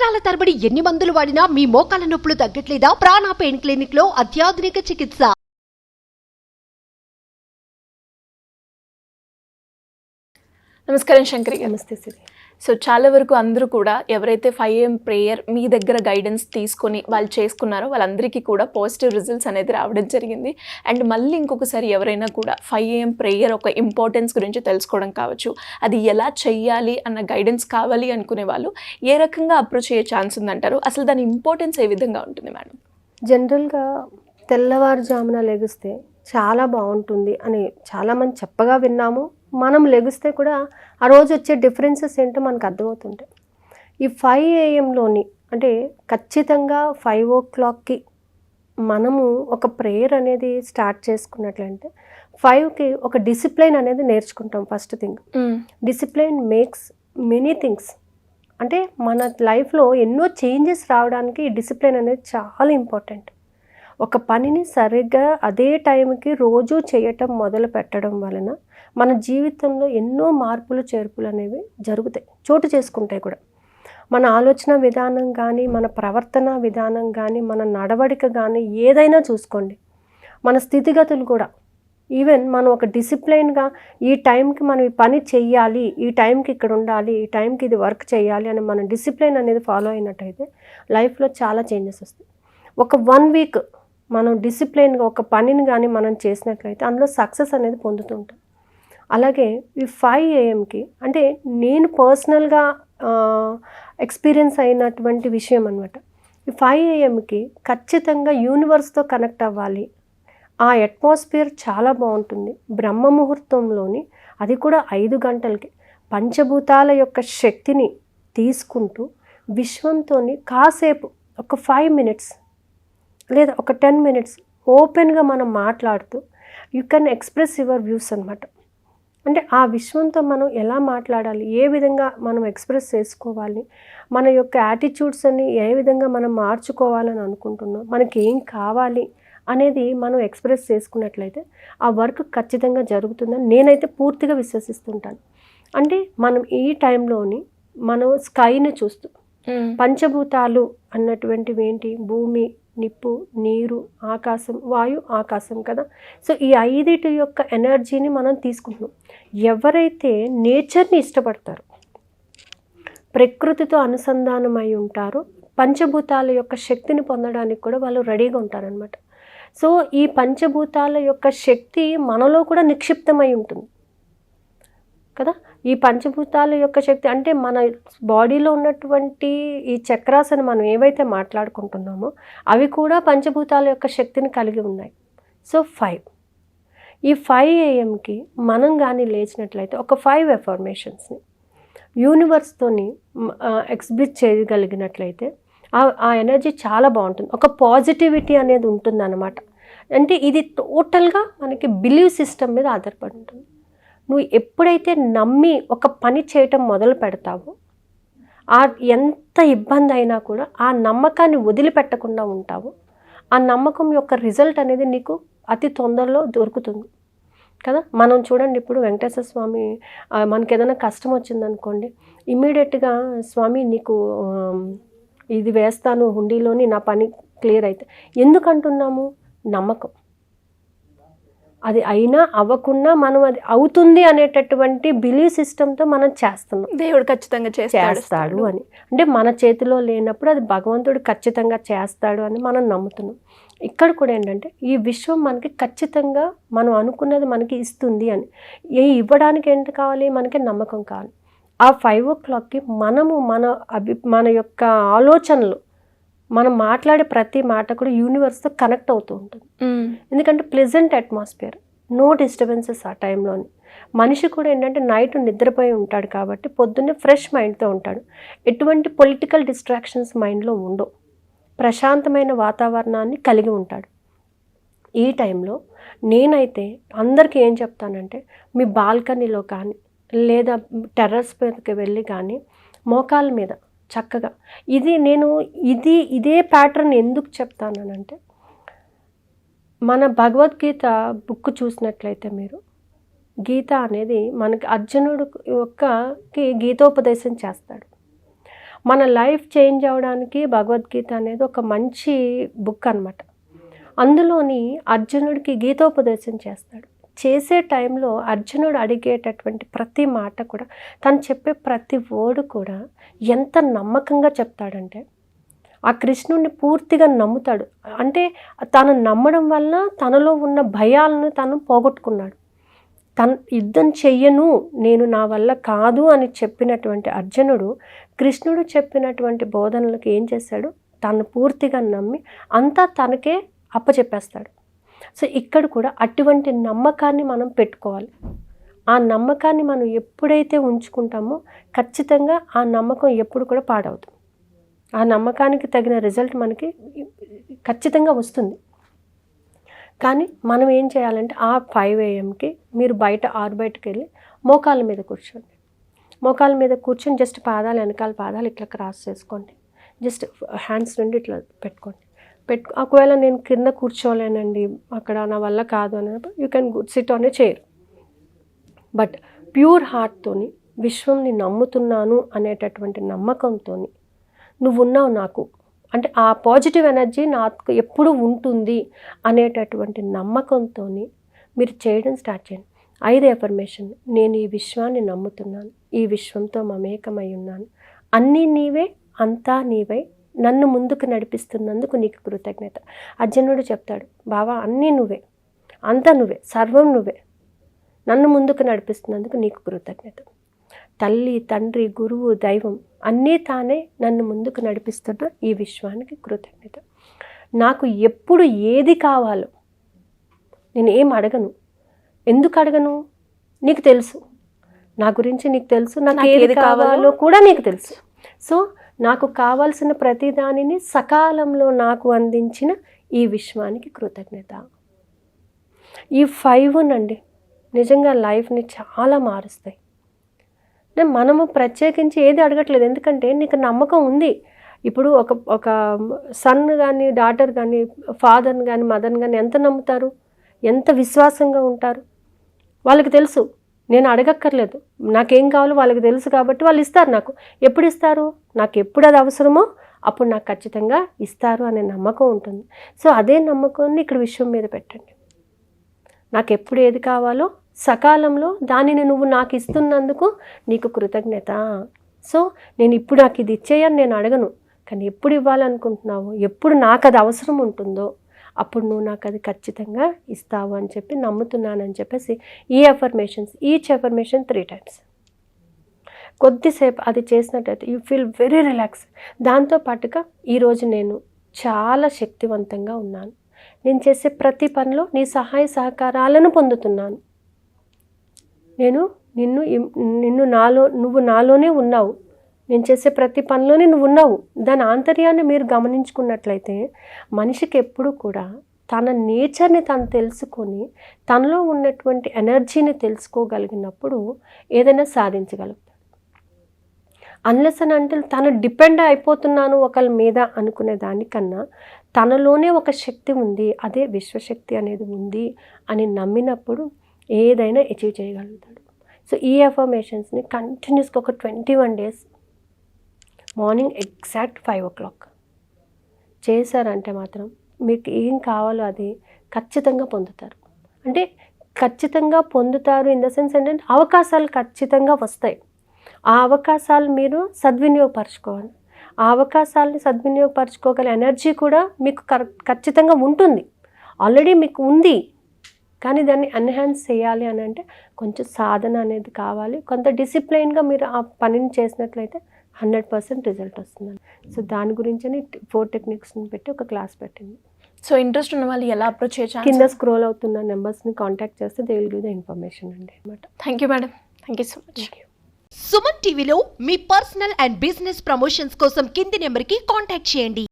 సంవత్సరాల తరబడి ఎన్ని మందులు వాడినా మీ మోకాల నొప్పులు తగ్గట్లేదా? ప్రాణ పెయిన్ క్లినిక్ లో అత్యాధునిక చికిత్స. నమస్కారం శంకరి. నమస్తే సిరి. సో చాలా వరకు అందరూ కూడా ఎవరైతే 5 AM ప్రేయర్ మీ దగ్గర గైడెన్స్ తీసుకొని వాళ్ళు చేసుకున్నారో వాళ్ళందరికీ కూడా పాజిటివ్ రిజల్ట్స్ అనేది రావడం జరిగింది. అండ్ మళ్ళీ ఇంకొకసారి ఎవరైనా కూడా 5 AM ప్రేయర్ ఒక ఇంపార్టెన్స్ గురించి తెలుసుకోవడం కావచ్చు, అది ఎలా చెయ్యాలి అన్న గైడెన్స్ కావాలి అనుకునే వాళ్ళు ఏ రకంగా అప్రోచ్ అయ్యే ఛాన్స్ ఉందంటారు? అసలు దాని ఇంపార్టెన్స్ ఏ విధంగా ఉంటుంది మేడం? జనరల్గా తెల్లవారుజామున లెగిస్తే చాలా బాగుంటుంది అని చాలామంది చెప్పగా విన్నాము. మనం లెగిస్తే కూడా ఆ రోజు వచ్చే డిఫరెన్సెస్ ఏంటో మనకు అర్థమవుతుంటాయి. ఈ 5 AMలోని అంటే ఖచ్చితంగా 5 o'clockకి మనము ఒక ప్రేయర్ అనేది స్టార్ట్ చేసుకున్నట్లంటే 5కి ఒక డిసిప్లైన్ అనేది నేర్చుకుంటాం. First thing, discipline makes many things. అంటే మన లైఫ్లో ఎన్నో చేంజెస్ రావడానికి ఈ డిసిప్లైన్ అనేది చాలా ఇంపార్టెంట్. ఒక పనిని సరిగ్గా అదే టైంకి రోజు చేయటం మొదలు పెట్టడం వలన మన జీవితంలో ఎన్నో మార్పులు చేర్పులు అనేవి జరుగుతాయి, చోటు చేసుకుంటాయి కూడా. మన ఆలోచన విధానం కానీ, మన ప్రవర్తన విధానం కానీ, మన నడవడిక కానీ ఏదైనా చూసుకోండి, మన స్థితిగతులు కూడా. ఈవెన్ మనం ఒక డిసిప్లైన్గా ఈ టైంకి మనం ఈ పని చెయ్యాలి, ఈ టైంకి ఇక్కడ ఉండాలి, ఈ టైంకి ఇది వర్క్ చేయాలి అని మన డిసిప్లైన్ అనేది ఫాలో అయినట్టయితే లైఫ్లో చాలా చేంజెస్ వస్తాయి. ఒక 1 week మనం డిసిప్లైన్గా ఒక పనిని కానీ మనం చేసినట్లయితే అందులో సక్సెస్ అనేది పొందుతుంటాం. అలాగే ఈ 5 AMకి అంటే నేను పర్సనల్గా ఎక్స్పీరియన్స్ అయినటువంటి విషయం అనమాట. ఈ 5 AMకి ఖచ్చితంగా యూనివర్స్తో కనెక్ట్ అవ్వాలి. ఆ అట్మాస్ఫియర్ చాలా బాగుంటుంది. బ్రహ్మ ముహూర్తంలోని అది కూడా 5 గంటలకి పంచభూతాల యొక్క శక్తిని తీసుకుంటూ విశ్వంతోని కాసేపు ఒక 5 minutes లేదా ఒక 10 minutes ఓపెన్గా మనం మాట్లాడుతూ you can express your views అనమాట. అంటే ఆ విశ్వంతో మనం ఎలా మాట్లాడాలి, ఏ విధంగా మనం ఎక్స్ప్రెస్ చేసుకోవాలి, మన యొక్క యాటిట్యూడ్స్ అన్ని ఏ విధంగా మనం మార్చుకోవాలని అనుకుంటున్నాం, మనకి ఏం కావాలి అనేది మనం ఎక్స్ప్రెస్ చేసుకున్నట్లయితే ఆ వర్క్ ఖచ్చితంగా జరుగుతుందని నేనైతే పూర్తిగా విశ్వసిస్తుంటాను. అంటే మనం ఈ టైంలోని మనం స్కైని చూస్తూ పంచభూతాలు అన్నటువంటివి ఏంటి, భూమి, నిప్పు, నీరు, ఆకాశం, వాయు, ఆకాశం కదా. సో ఈ 5 యొక్క ఎనర్జీని మనం తీసుకుంటున్నాం. ఎవరైతే నేచర్ని ఇష్టపడతారో, ప్రకృతితో అనుసంధానమై ఉంటారో, పంచభూతాల యొక్క శక్తిని పొందడానికి కూడా వాళ్ళు రెడీగా ఉంటారనమాట. సో ఈ పంచభూతాల యొక్క శక్తి మనలో కూడా నిక్షిప్తమై ఉంటుంది కదా. ఈ పంచభూతాల యొక్క శక్తి అంటే మన బాడీలో ఉన్నటువంటి ఈ చక్రాస్ అని మనం ఏవైతే మాట్లాడుకుంటున్నామో అవి కూడా పంచభూతాల యొక్క శక్తిని కలిగి ఉన్నాయి. సో 5 ఈ 5 AMకి మనం కానీ లేచినట్లయితే ఒక 5 affirmations యూనివర్స్తోని ఎగ్జిబిట్ చేయగలిగినట్లయితే ఆ ఎనర్జీ చాలా బాగుంటుంది. ఒక పాజిటివిటీ అనేది ఉంటుంది అన్నమాట. అంటే ఇది టోటల్గా మనకి బిలీవ్ సిస్టమ్ మీద ఆధారపడి ఉంటుంది. నువ్వు ఎప్పుడైతే నమ్మి ఒక పని చేయటం మొదలు పెడతావో ఎంత ఇబ్బంది అయినా కూడా ఆ నమ్మకాన్ని వదిలిపెట్టకుండా ఉంటావో ఆ నమ్మకం యొక్క రిజల్ట్ అనేది నీకు అతి తొందరలో దొరుకుతుంది కదా. మనం చూడండి, ఇప్పుడు వెంకటేశ్వర స్వామి మనకి ఏదైనా కష్టం వచ్చిందనుకోండి, ఇమ్మీడియట్గా స్వామి నీకు ఇది వేస్తాను హుండీలోని, నా పని క్లియర్ అయితే. ఎందుకంటున్నాము? నమ్మకం. అది అయినా అవ్వకుండా మనం అది అవుతుంది అనేటటువంటి బిలీవ్ సిస్టంతో మనం చేస్తున్నాం. దేవుడు ఖచ్చితంగా చేస్తాడు అని, అంటే మన చేతిలో లేనప్పుడు అది భగవంతుడు ఖచ్చితంగా చేస్తాడు అని మనం నమ్ముతున్నాం. ఇక్కడ కూడా ఏంటంటే ఈ విశ్వం మనకి ఖచ్చితంగా మనం అనుకున్నది మనకి ఇస్తుంది అని. ఇవ్వడానికి ఏంటి కావాలి? మనకి నమ్మకం కావాలి. ఆ 5 o'clockకి మనము మన యొక్క ఆలోచనలు, మనం మాట్లాడే ప్రతి మాట కూడా యూనివర్స్తో కనెక్ట్ అవుతూ ఉంటుంది. ఎందుకంటే ప్లెజెంట్ అట్మాస్ఫియర్, నో డిస్టర్బెన్సెస్ ఆ టైంలోని. మనిషి కూడా ఏంటంటే నైట్ నిద్రపోయి ఉంటాడు కాబట్టి పొద్దున్నే ఫ్రెష్ మైండ్తో ఉంటాడు. ఎటువంటి పొలిటికల్ డిస్ట్రాక్షన్స్ మైండ్లో ఉండవు. ప్రశాంతమైన వాతావరణాన్ని కలిగి ఉంటాడు. ఈ టైంలో నేనైతే అందరికీ ఏం చెప్తానంటే, మీ బాల్కనీలో కానీ లేదా టెర్రస్ మీదకి వెళ్ళి కానీ మోకాల మీద చక్కగా ఇదే ప్యాటర్న్ ఎందుకు చెప్తానంటే, మన భగవద్గీత బుక్ చూసినట్లయితే మీరు గీత అనేది మనకి అర్జునుడు యొక్కకి గీతోపదేశం చేస్తాడు. మన లైఫ్ చేంజ్ అవ్వడానికి భగవద్గీత అనేది ఒక మంచి బుక్ అన్నమాట. అందులోని అర్జునుడికి గీతోపదేశం చేస్తాడు. చేసే టైంలో అర్జునుడు అడిగేటటువంటి ప్రతి మాట కూడా, తను చెప్పే ప్రతి వర్డ్ కూడా ఎంత నమ్మకంగా చెప్తాడంటే ఆ కృష్ణుడిని పూర్తిగా నమ్ముతాడు. అంటే తను నమ్మడం వల్ల తనలో ఉన్న భయాలను తను పోగొట్టుకున్నాడు. తను యుద్ధం చెయ్యను, నేను నా వల్ల కాదు అని చెప్పినటువంటి అర్జునుడు కృష్ణుడు చెప్పినటువంటి బోధనలకు ఏం చేశాడు, తను పూర్తిగా నమ్మి అంతా తనకే అప్పచెప్పేస్తాడు. సో ఇక్కడ కూడా అటువంటి నమ్మకాన్ని మనం పెట్టుకోవాలి. ఆ నమ్మకాన్ని మనం ఎప్పుడైతే ఉంచుకుంటామో ఖచ్చితంగా ఆ నమ్మకం ఎప్పుడు కూడా పాడవుతుంది. ఆ నమ్మకానికి తగిన రిజల్ట్ మనకి ఖచ్చితంగా వస్తుంది. కానీ మనం ఏం చేయాలంటే ఆ 5 AM మీరు బయటకు వెళ్ళి మోకాళ్ళ మీద కూర్చోండి. మోకాళ్ళ మీద కూర్చొని జస్ట్ పాదాలు, వెనకాల పాదాలు ఇట్లా క్రాస్ చేసుకోండి. జస్ట్ హ్యాండ్స్ నుండి ఇట్లా పెట్టుకోండి. ఒకవేళ నేను కింద కూర్చోలేనండి, అక్కడ నా వల్ల కాదు అన్నప్పుడు you can sit on a chair. But pure హార్ట్తోని విశ్వంని నమ్ముతున్నాను అనేటటువంటి నమ్మకంతో నువ్వున్నావు నాకు, అంటే ఆ పాజిటివ్ ఎనర్జీ నాకు ఎప్పుడు ఉంటుంది అనేటటువంటి నమ్మకంతో మీరు చేయడం స్టార్ట్ చేయండి. 5 ఎఫర్మేషన్. నేను ఈ విశ్వాన్ని నమ్ముతున్నాను, ఈ విశ్వంతో మమేకమై ఉన్నాను, అన్నీ నీవే, అంతా నీవై, నన్ను ముందుకు నడిపిస్తున్నందుకు నీకు కృతజ్ఞత. అర్జునుడు చెప్తాడు, బావా అన్నీ నువ్వే, అంతా నువ్వే, సర్వం నువ్వే, నన్ను ముందుకు నడిపిస్తున్నందుకు నీకు కృతజ్ఞత. తల్లి, తండ్రి, గురువు, దైవం అన్నీ తానే నన్ను ముందుకు నడిపిస్తున్న ఈ విశ్వానికి కృతజ్ఞత. నాకు ఎప్పుడు ఏది కావాలో నేను ఏం అడగను. ఎందుకు అడగను? నీకు తెలుసు, నా గురించి నీకు తెలుసు, నాకు ఏది కావాలో కూడా నీకు తెలుసు. సో నాకు కావాల్సిన ప్రతి దానిని సకాలంలో నాకు అందించిన ఈ విశ్వానికి కృతజ్ఞత. ఈ 5 నండి నిజంగా లైఫ్ని చాలా మారుస్తాయి. మనము ప్రత్యేకించి ఏది అడగట్లేదు, ఎందుకంటే నీకు నమ్మకం ఉంది. ఇప్పుడు ఒక సన్ కానీ, డాటర్ కానీ, ఫాదర్ని కానీ, మదర్ని కానీ ఎంత నమ్ముతారు, ఎంత విశ్వాసంగా ఉంటారు. వాళ్ళకి తెలుసు, నేను అడగక్కర్లేదు, నాకేం కావాలో వాళ్ళకి తెలుసు కాబట్టి వాళ్ళు ఇస్తారు. నాకు ఎప్పుడు ఇస్తారు, నాకు ఎప్పుడు అది అవసరమో అప్పుడు నాకు ఖచ్చితంగా ఇస్తారు అనే నమ్మకం ఉంటుంది. సో అదే నమ్మకాన్ని ఇక్కడ విశ్వం మీద పెట్టండి. నాకు ఎప్పుడు ఏది కావాలో సకాలంలో దానిని నువ్వు నాకు ఇస్తున్నందుకు నీకు కృతజ్ఞత. సో నేను ఇప్పుడు నాకు ఇది ఇచ్చేయని నేను అడగను, కానీ ఎప్పుడు ఇవ్వాలనుకుంటున్నావు, ఎప్పుడు నాకు అది అవసరం ఉంటుందో అప్పుడు నువ్వు నాకు అది ఖచ్చితంగా ఇస్తావు అని చెప్పి నమ్ముతున్నానని చెప్పేసి ఈ ఎఫర్మేషన్స్, ఈచ్ ఎఫర్మేషన్ 3 times కొద్దిసేపు అది చేసినట్టయితే యూ ఫీల్ వెరీ రిలాక్స్. దాంతోపాటుగా ఈరోజు నేను చాలా శక్తివంతంగా ఉన్నాను, నేను చేసే ప్రతి పనిలో నీ సహాయ సహకారాలను పొందుతున్నాను, నువ్వు నాలోనే ఉన్నావు, నేను చేసే ప్రతి పనిలోనే నువ్వు ఉన్నావు. దాని ఆంతర్యాన్ని మీరు గమనించుకున్నట్లయితే మనిషికి ఎప్పుడు కూడా తన నేచర్ని తను తెలుసుకొని తనలో ఉన్నటువంటి ఎనర్జీని తెలుసుకోగలిగినప్పుడు ఏదైనా సాధించగలుగుతాడు. అన్లెస్ అని అంటే తను డిపెండ్ అయిపోతున్నాను ఒకళ్ళ మీద అనుకునే దానికన్నా తనలోనే ఒక శక్తి ఉంది, అదే విశ్వశక్తి అనేది ఉంది అని నమ్మినప్పుడు ఏదైనా అచీవ్ చేయగలుగుతాడు. సో ఈ ఎఫర్మేషన్స్ని కంటిన్యూస్గా ఒక 21 days మార్నింగ్ ఎగ్జాక్ట్ 5 o'clock చేశారంటే మాత్రం మీకు ఏం కావాలో అది ఖచ్చితంగా పొందుతారు. అంటే ఖచ్చితంగా పొందుతారు ఇన్ ద సెన్స్ ఏంటంటే అవకాశాలు ఖచ్చితంగా వస్తాయి. ఆ అవకాశాలు మీరు సద్వినియోగపరచుకోవాలి. ఆ అవకాశాలని సద్వినియోగపరచుకోగల ఎనర్జీ కూడా మీకు ఖచ్చితంగా ఉంటుంది, ఆల్రెడీ మీకు ఉంది. కానీ దాన్ని ఎన్హాన్స్ చేయాలి అని అంటే కొంచెం సాధన అనేది కావాలి. కొంత డిసిప్లైన్గా మీరు ఆ పనిని చేసినట్లయితే 100% రిజల్ట్ వస్తుందండి. సో దాని గురించి 4 techniques పెట్టి ఒక క్లాస్ పెట్టింది. సో ఇంట్రెస్ట్ ఉన్న వాళ్ళు ఎలా అప్రోచ్ చేయొచ్చు? కింద స్క్రోల్ అవుతున్న నెంబర్స్ని కాంటాక్ట్ చేస్తే they will give the information అండి అనమాట. Thank you madam, thank you so much. Suman టీవీలో మీ పర్సనల్ అండ్ బిజినెస్ ప్రమోషన్స్ కోసం కింది నెంబర్కి కాంటాక్ట్ చేయండి.